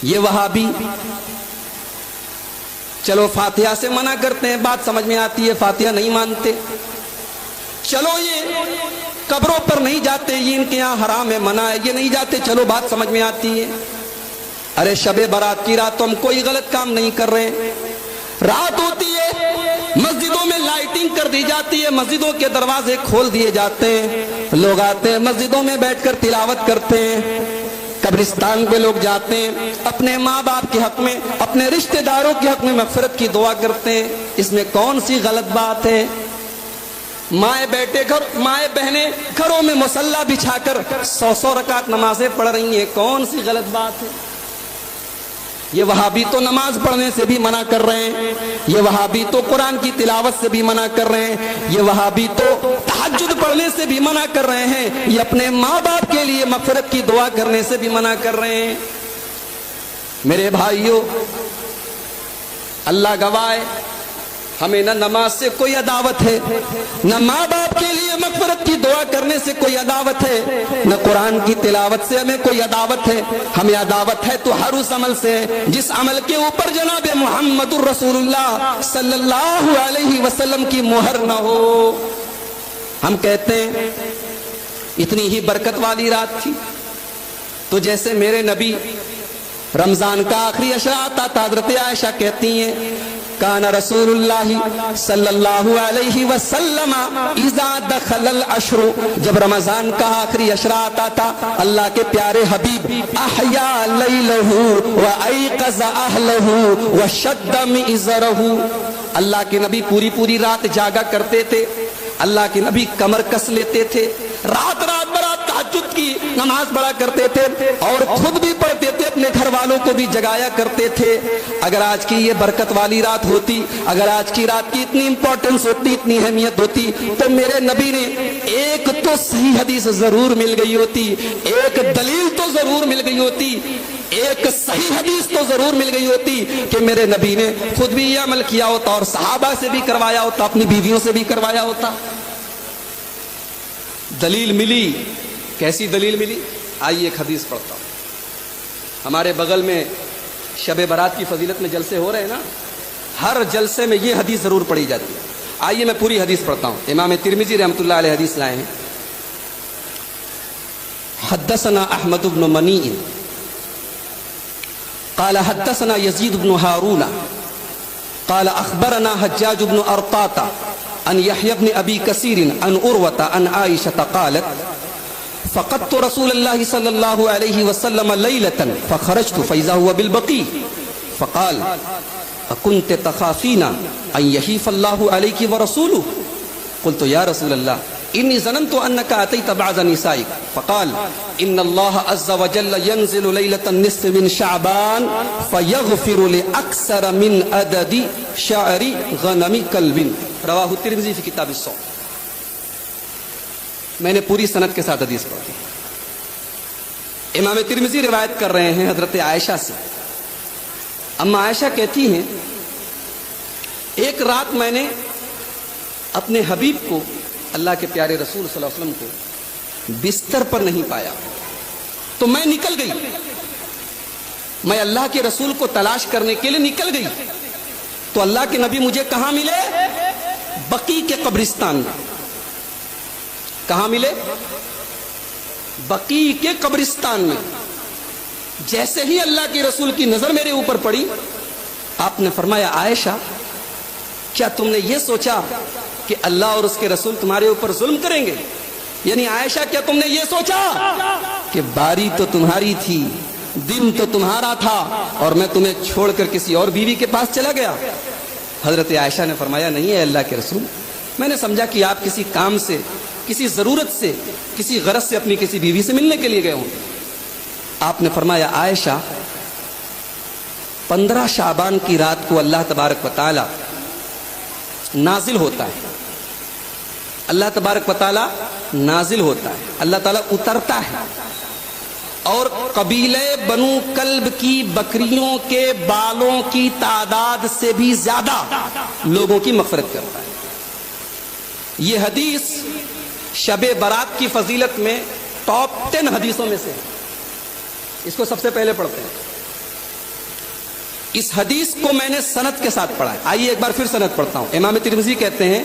یہ وہابی چلو فاتحہ سے منع کرتے ہیں، بات سمجھ میں آتی ہے، فاتحہ نہیں مانتے. چلو یہ قبروں پر نہیں جاتے، یہ ان کے یہاں حرام ہے، منع ہے، یہ نہیں جاتے، چلو بات سمجھ میں آتی ہے. ارے شب برات کی رات تو ہم کوئی غلط کام نہیں کر رہے. رات ہوتی ہے، مسجدوں میں لائٹنگ کر دی جاتی ہے، مسجدوں کے دروازے کھول دیے جاتے ہیں، لوگ آتے ہیں مسجدوں میں بیٹھ کر تلاوت کرتے ہیں. قبرستان پہ لوگ جاتے ہیں، اپنے ماں باپ کے حق میں، اپنے رشتہ داروں کے حق میں مغفرت کی دعا کرتے ہیں. اس میں کون سی غلط بات ہے؟ مائیں بہنیں گھروں میں مصلی بچھا کر 100 رکعت نمازیں پڑھ رہی ہیں، کون سی غلط بات ہے؟ یہ وہابی تو نماز پڑھنے سے بھی منع کر رہے ہیں، یہ وہابی تو قرآن کی تلاوت سے بھی منع کر رہے ہیں، یہ وہابی تو تہجد پڑھنے سے بھی منع کر رہے ہیں، یہ اپنے ماں باپ کے لیے مغفرت کی دعا کرنے سے بھی منع کر رہے ہیں. میرے بھائیوں، اللہ گواہ ہے، ہمیں نہ نماز سے کوئی عداوت ہے، نہ ماں باپ کے لیے مغفرت کی دعا کرنے سے کوئی عداوت ہے، نہ قرآن کی تلاوت سے ہمیں کوئی عداوت ہے. ہمیں عداوت ہے تو ہر اس عمل سے جس عمل کے اوپر جناب محمد الرسول اللہ صلی اللہ علیہ وسلم کی مہر نہ ہو. ہم کہتے ہیں اتنی ہی برکت والی رات تھی تو جیسے میرے نبی رمضان کا آخری عشرہ آتا تھا، حضرت عائشہ کہتی ہیں کان رسول اللہ صلی اللہ علیہ وسلم اذا دخل العشر، جب رمضان کا آخری عشرہ آتا تھا اللہ کے پیارے حبیب احیا لیلہ وایقظ اہلہ وشد مئزرہ، اللہ کے نبی پوری رات جاگا کرتے تھے، اللہ کے نبی کمر کس لیتے تھے، رات برات تہجد کی نماز پڑھا کرتے تھے اور خود بھی پڑھتے تھے، اپنے گھر والوں کو بھی جگایا کرتے تھے. اگر آج کی یہ برکت والی رات ہوتی، اگر آج کی رات کی اتنی امپورٹنس ہوتی، اتنی اہمیت ہوتی، تو میرے نبی نے ایک تو صحیح حدیث ضرور مل گئی ہوتی، ایک دلیل تو ضرور مل گئی ہوتی، ایک صحیح حدیث تو ضرور مل گئی ہوتی کہ میرے نبی نے خود بھی یہ عمل کیا ہوتا اور صحابہ سے بھی کروایا ہوتا، اپنی بیویوں سے بھی کروایا ہوتا. دلیل ملی، کیسی دلیل ملی؟ آئیے ایک حدیث پڑھتا ہوں. ہمارے بغل میں شب برات کی فضیلت میں جلسے ہو رہے ہیں نا، ہر جلسے میں یہ حدیث ضرور پڑھی جاتی ہے. آئیے میں پوری حدیث پڑھتا ہوں. امام ترمذی رحمۃ اللہ علیہ حدیث لائے ہیں. حدثنا احمد بن منیع قال حدثنا يزيد بن هارون قال اخبرنا حجاج بن ارطاط عن يحيى بن ابي كثير عن عروة عن عائشة قالت فقدت رسول الله صلى الله عليه وسلم ليلة فخرجت فإذا هو بالبقيع فقال أكنت تخافين أن يحيف الله عليك ورسوله؟ قلت يا رسول الله إني ظننت أنك أتيت بعض نسائك. فقال إن الله عز وجل ينزل ليلة النصف من شعبان فيغفر لأكثر من عدد شعر غنم كلب. رواہ الترمذی فی کتاب الصوم. میں نے پوری سند کے ساتھ حدیث پڑھی. امام ترمذی روایت کر رہے ہیں حضرت عائشہ سے. اما عائشہ کہتی ہیں ایک رات میں نے اپنے حبیب کو، اللہ کے پیارے رسول صلی اللہ علیہ وسلم کو بستر پر نہیں پایا تو میں نکل گئی، میں اللہ کے رسول کو تلاش کرنے کے لیے نکل گئی تو اللہ کے نبی مجھے کہاں ملے؟ بقیع کے قبرستان میں. کہاں ملے؟ بقیع کے قبرستان میں. جیسے ہی اللہ کے رسول کی نظر میرے اوپر پڑی، آپ نے فرمایا عائشہ کیا تم نے یہ سوچا کہ اللہ اور اس کے رسول تمہارے اوپر ظلم کریں گے؟ یعنی عائشہ کیا تم نے یہ سوچا کہ باری تو تمہاری تھی، دن تو تمہارا تھا اور میں تمہیں چھوڑ کر کسی اور بیوی کے پاس چلا گیا؟ حضرت عائشہ نے فرمایا نہیں ہے اللہ کے رسول، میں نے سمجھا کہ آپ کسی کام سے، کسی ضرورت سے، کسی غرض سے اپنی کسی بیوی سے ملنے کے لیے گئے ہوں. آپ نے فرمایا عائشہ 15 شعبان کی رات کو اللہ تبارک و تعالی نازل ہوتا ہے، اللہ تبارک و تعالی نازل ہوتا ہے، اللہ تعالی اترتا ہے اور قبیلے بنو کلب کی بکریوں کے بالوں کی تعداد سے بھی زیادہ لوگوں کی مغفرت کرتا ہے. یہ حدیث شب برات کی فضیلت میں ٹاپ 10 حدیثوں میں سے. اس کو سب سے پہلے پڑھتے ہیں. اس حدیث کو میں نے سند کے ساتھ پڑھا ہے. آئیے ایک بار پھر سند پڑھتا ہوں. امام ترمذی کہتے ہیں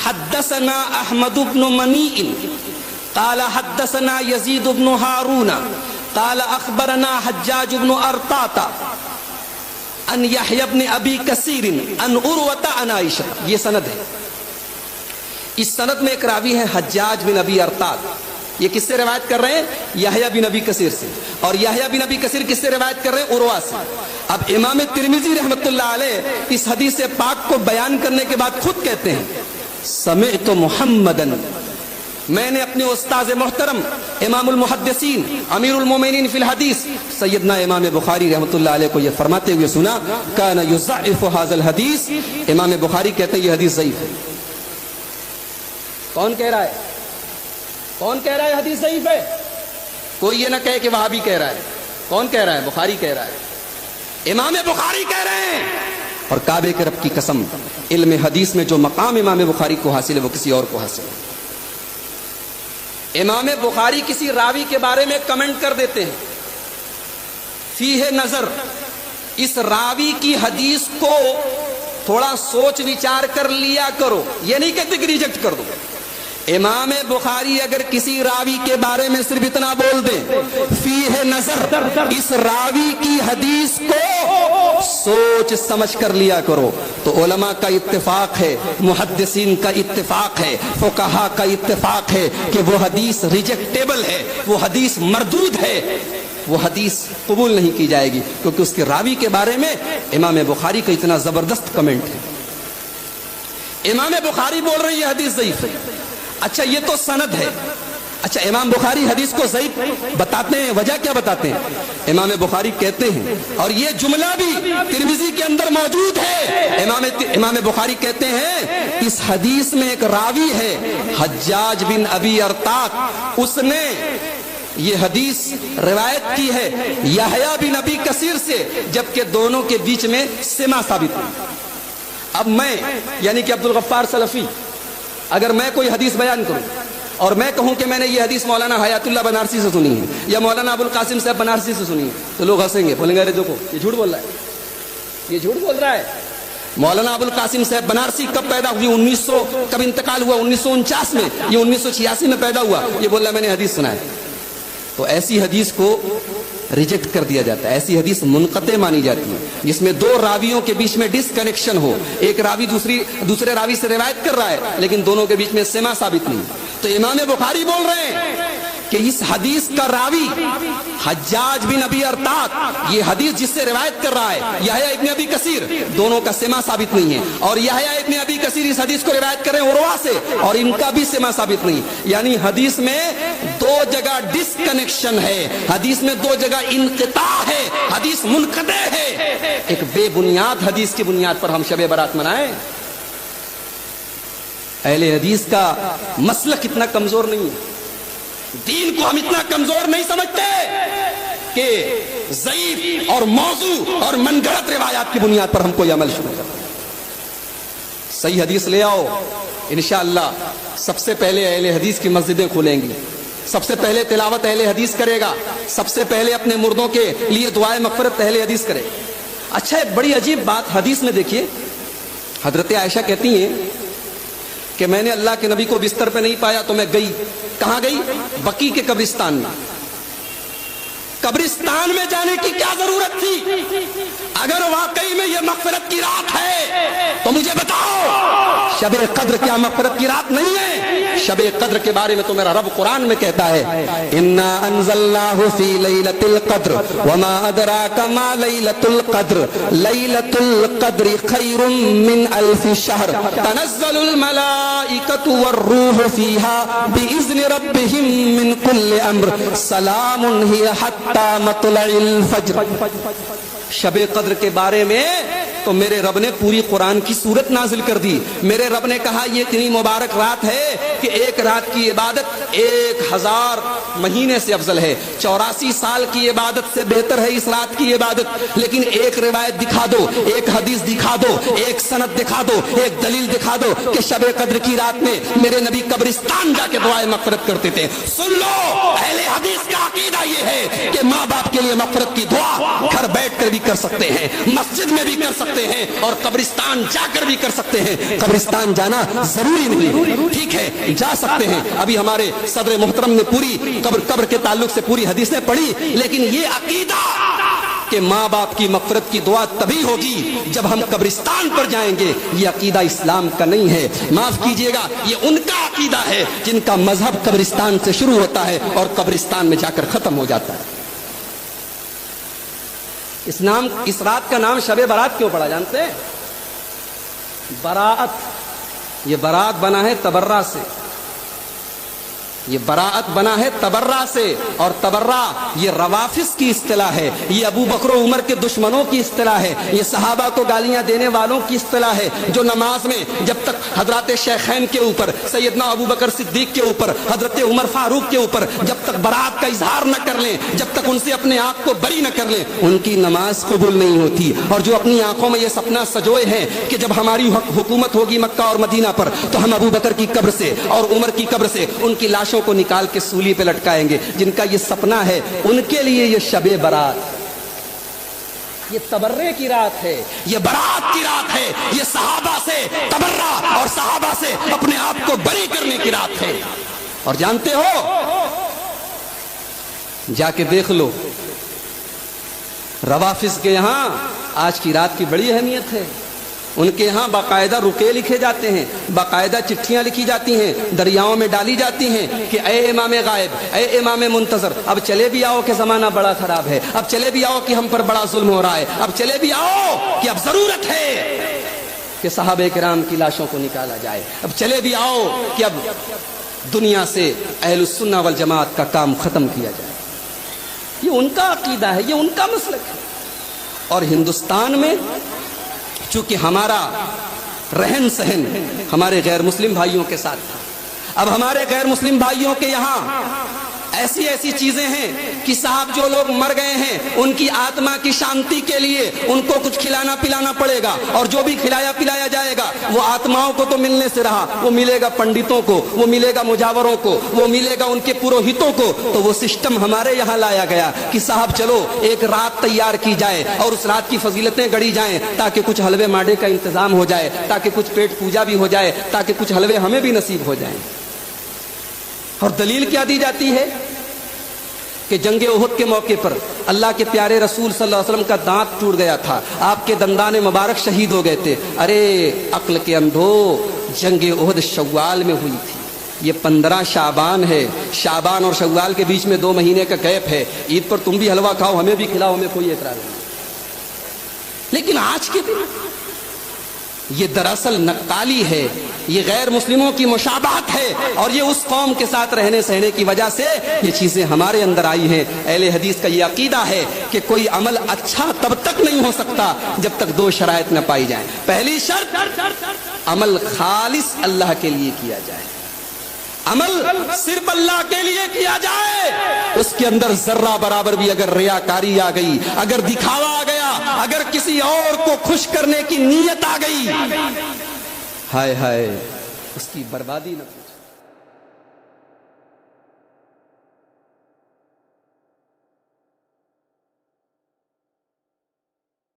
حدثنا احمد بن منیع قال حدثنا یزید بن ہارون قال اخبرنا حجاج بن ارطاط ان یحیی بن ابی کثیر ان عروۃ عن عائشہ. یہ سند ہے. اس سند میں ایک راوی ہے حجاج بن ابی ارطاط. یہ کس سے روایت کر رہے ہیں؟ یحییٰ بن ابی کثیر سے. اور یحییٰ بن ابی کثیر کس سے روایت کر رہے ہیں؟ عروہ سے. اب امام ترمذی رحمۃ اللہ علیہ اس حدیث پاک کو بیان کرنے کے بعد خود کہتے ہیں سمعت محمدن، میں نے اپنے استاذ محترم امام المحدثین امیر المومنین فی الحدیث سیدنا امام بخاری رحمۃ اللہ علیہ کو یہ فرماتے ہوئے سنا کان یضعف ھذا الحدیث. امام بخاری کہتے ہیں یہ حدیث ضعیف ہے. کون کہہ رہا ہے؟ کون کہہ رہا ہے حدیث ضعیف ہے؟ کوئی یہ نہ کہے کہ وہابی کہہ رہا ہے. کون کہہ رہا ہے؟ بخاری کہہ رہا ہے. امام بخاری کہہ رہے ہیں. اور کعبے کے رب کی قسم، علم حدیث میں جو مقام امام بخاری کو حاصل ہے وہ کسی اور کو حاصل ہے. امام بخاری کسی راوی کے بارے میں کمنٹ کر دیتے ہیں فیہ نظر، اس راوی کی حدیث کو تھوڑا سوچ وچار کر لیا کرو. یہ نہیں کہتے کہ ریجیکٹ کر دو. امام بخاری اگر کسی راوی کے بارے میں صرف اتنا بول دیں فیہ نظر، اس راوی کی حدیث کو سوچ سمجھ کر لیا کرو، تو علماء کا اتفاق ہے، محدثین کا اتفاق ہے، فقہاء کا اتفاق ہے کہ وہ حدیث ریجیکٹیبل ہے، وہ حدیث مردود ہے، وہ حدیث قبول نہیں کی جائے گی، کیونکہ اس کے راوی کے بارے میں امام بخاری کا اتنا زبردست کمنٹ ہے. امام بخاری بول رہے ہیں یہ حدیث ضعیف ہے. اچھا یہ تو سند ہے. اچھا امام بخاری حدیث کو ضعیف بتاتے ہیں، وجہ کیا بتاتے ہیں؟ امام بخاری کہتے ہیں، اور یہ جملہ بھی ترمذی کے اندر موجود ہے، امام بخاری کہتے ہیں اس حدیث میں ایک راوی ہے حجاج بن ابی ارطاط، اس نے یہ حدیث روایت کی ہے یحییٰ بن ابی کثیر سے، جبکہ دونوں کے بیچ میں سما ثابت ہے. اب میں یعنی کہ عبدالغفار سلفی اگر میں کوئی حدیث بیان کروں اور میں کہوں کہ میں نے یہ حدیث مولانا حیات اللہ بنارسی سے سنی ہے یا مولانا ابو القاسم صاحب بنارسی سے سنی ہے، تو لوگ ہنسیں گے، بولیں گے ارے دیکھو یہ جھوٹ بول رہا ہے، یہ جھوٹ بول رہا ہے. مولانا ابو القاسم صاحب بنارسی کب پیدا ہوئی؟ 1900 کب انتقال ہوا؟ 1949 میں. یہ 1986 میں پیدا ہوا. یہ بول رہا ہے میں نے حدیث سنا ہے. تو ایسی حدیث کو ریجیکٹ کر دیا جاتا ہے. ایسی حدیث منقطع مانی جاتی ہے جس میں دو راویوں کے بیچ میں ڈس کنیکشن ہو، ایک راوی دوسرے راوی سے روایت کر رہا ہے لیکن دونوں کے بیچ میں سما ثابت نہیں. تو امام بخاری بول رہے ہیں کہ اس حدیث کا راوی حجاج بن ابی ارطاط، یہ حدیث جس سے روایت کر رہا ہے یحییٰ ابن ابی کثیر، دونوں کا سما ثابت نہیں ہے. اور یحییٰ ابن ابی کثیر اس حدیث کو روایت کر رہے ہیں عروہ سے، اور ان کا بھی سما ثابت نہیں. یعنی حدیث میں دو جگہ ڈس کنیکشن ہے، حدیث میں دو جگہ انقطاع ہے، حدیث منقطع ہے. ایک بے بنیاد حدیث کی بنیاد پر ہم شب برات منائیں؟ اہل حدیث کا مسلک اتنا کمزور نہیں ہے، دین کو ہم اتنا کمزور نہیں سمجھتے کہ ضعیف اور موضوع اور من گھڑت روایات کی بنیاد پر ہم کوئی عمل شروع کریں. صحیح حدیث لے آؤ، انشاءاللہ سب سے پہلے اہل حدیث کی مسجدیں کھلیں گی، سب سے پہلے تلاوت اہل حدیث کرے گا، سب سے پہلے اپنے مردوں کے لیے دعائے مغفرت اہل حدیث کرے. اچھا ایک بڑی عجیب بات حدیث میں دیکھیے، حضرت عائشہ کہتی ہیں کہ میں نے اللہ کے نبی کو بستر پہ نہیں پایا تو میں گئی. کہاں گئی؟ بقیع کے قبرستان میں. قبرستان میں جانے کی کیا ضرورت تھی؟ اگر واقعی میں یہ مغفرت کی رات ہے تو مجھے بتاؤ. شب قدر کیا مغفرت کی رات نہیں ہے؟ شب قدر کے بارے میں تو میرا رب قرآن میں کہتا ہے انا انزلناہ فی لیلۃ القدر وما ادراک ما لیلۃ القدر لیلۃ القدر خیر من الف شہر تنزل الملائکۃ والروح فیہا باذن ربہم من کل امر سلام ہی حتی مطلع الفجر. شب قدر کے بارے میں تو میرے رب نے پوری قرآن کی سورت نازل کر دی. میرے رب نے کہا یہ اتنی مبارک رات ہے کہ ایک رات کی عبادت 1000 مہینے سے افضل ہے، 84 سال کی عبادت سے بہتر ہے اس رات کی عبادت۔ لیکن ایک روایت دکھا دو، ایک حدیث دکھا دو، ایک سند دکھا دو، ایک دلیل دکھا دو کہ شب قدر کی رات میں میرے نبی قبرستان جا کے دعائیں مغفرت کرتے تھے۔ سن لو، اہل حدیث کا عقیدہ یہ ہے کہ ماں باپ کے لیے مغفرت کی دعا گھر بیٹھ کر بھی کر سکتے ہیں، مسجد میں بھی کر سکتے ہیں، اور قبرستان جا کر بھی کر سکتے ہیں۔ قبرستان جانا ضروری نہیں، ٹھیک ہے جا سکتے ہیں۔ ابھی ہمارے صدر محترم نے پوری قبر کے تعلق سے پوری حدیثیں پڑھی، لیکن یہ عقیدہ کہ ماں باپ کی مغفرت کی دعا تبھی ہوگی جب ہم قبرستان پر جائیں گے، یہ عقیدہ اسلام کا نہیں ہے۔ معاف کیجئے گا، یہ ان کا عقیدہ ہے جن کا مذہب قبرستان سے شروع ہوتا ہے اور قبرستان میں جا کر ختم ہو جاتا ہے۔ اس رات کا نام شب برات کیوں پڑا جانتے ہیں؟ براءت، یہ براءت بنا ہے تبرہ سے، یہ براءت بنا ہے تبرہ سے، اور تبرہ یہ روافض کی اصطلاح ہے، یہ ابو بکر و عمر کے دشمنوں کی اصطلاح ہے، یہ صحابہ کو گالیاں دینے والوں کی اصطلاح ہے، جو نماز میں جب تک حضرات شیخین کے اوپر، سیدنا ابو بکر صدیق کے اوپر، حضرت عمر فاروق کے اوپر جب تک براءت کا اظہار نہ کر لیں، جب تک ان سے اپنے آپ کو بری نہ کر لیں، ان کی نماز قبول نہیں ہوتی۔ اور جو اپنی آنکھوں میں یہ سپنا سجوئے ہیں کہ جب ہماری حکومت ہوگی مکہ اور مدینہ پر تو ہم ابو بکر کی قبر سے اور عمر کی قبر سے ان کی لاشوں کو نکال کے سولی پہ لٹکائیں گے، جن کا یہ سپنا ہے ان کے لیے یہ شب برات، یہ تبرے کی رات ہے، یہ برات کی رات ہے، یہ صحابہ سے تبرہ اور صحابہ سے اپنے آپ کو بری کرنے کی رات ہے۔ اور جانتے ہو، جا کے دیکھ لو روافض کے یہاں آج کی رات کی بڑی اہمیت ہے۔ ان کے ہاں باقاعدہ رقعے لکھے جاتے ہیں، باقاعدہ چٹھیاں لکھی جاتی ہیں، دریاؤں میں ڈالی جاتی ہیں کہ اے امام غائب، اے امام منتظر، اب چلے بھی آؤ کہ زمانہ بڑا خراب ہے، اب چلے بھی آؤ کہ ہم پر بڑا ظلم ہو رہا ہے، اب چلے بھی آؤ کہ اب ضرورت ہے کہ صحابہ کرام کی لاشوں کو نکالا جائے، اب چلے بھی آؤ کہ اب دنیا سے اہل السنہ والجماعت کا کام ختم کیا جائے۔ یہ ان کا عقیدہ ہے، یہ ان کا مسلک ہے۔ اور ہندوستان میں چونکہ ہمارا رہن سہن ہمارے غیر مسلم بھائیوں کے ساتھ تھا، اب ہمارے غیر مسلم بھائیوں کے یہاں ایسی ایسی چیزیں ہیں کہ صاحب جو لوگ مر گئے ہیں ان کی آتما کی شانتی کے لیے ان کو کچھ کھلانا پلانا پڑے گا، اور جو بھی کھلایا پلایا جائے گا وہ آتماؤں کو تو ملنے سے رہا، وہ ملے گا پنڈتوں کو، وہ ملے گا مجاوروں کو، وہ ملے گا ان کے پروہتوں کو۔ تو وہ سسٹم ہمارے یہاں لایا گیا کہ صاحب چلو ایک رات تیار کی جائے اور اس رات کی فضیلتیں گڑی جائیں تاکہ کچھ حلوے ماڈے کا انتظام ہو جائے، تاکہ کچھ پیٹ پوجا بھی ہو جائے، تاکہ کچھ حلوے ہمیں بھی نصیب ہو جائیں۔ اور دلیل کیا دی جاتی ہے کہ جنگ احد کے موقع پر اللہ کے پیارے رسول صلی اللہ علیہ وسلم کا دانت ٹوٹ گیا تھا، آپ کے دندان مبارک شہید ہو گئے تھے۔ ارے عقل کے اندھو، جنگ احد شوال میں ہوئی تھی، یہ 15 شعبان ہے، شعبان اور شوال کے بیچ میں 2 مہینے کا گیپ ہے۔ عید پر تم بھی حلوہ کھاؤ، ہمیں بھی کھلاؤ، ہمیں کوئی اعتراض نہیں۔ لیکن آج کے دن یہ دراصل نقالی ہے، یہ غیر مسلموں کی مشابہت ہے، اور یہ اس قوم کے ساتھ رہنے سہنے کی وجہ سے یہ چیزیں ہمارے اندر آئی ہیں۔ اہل حدیث کا یہ عقیدہ ہے کہ کوئی عمل اچھا تب تک نہیں ہو سکتا جب تک 2 شرائط نہ پائی جائیں۔ پہلی شرط، عمل خالص اللہ کے لیے کیا جائے، عمل صرف اللہ کے لیے کیا جائے، اس کے اندر ذرہ برابر بھی اگر ریاکاری آ گئی، اگر دکھاوا آ گیا، اگر کسی اور کو خوش کرنے کی نیت آ گئی، ہائے ہائے، اس کی بربادی نہ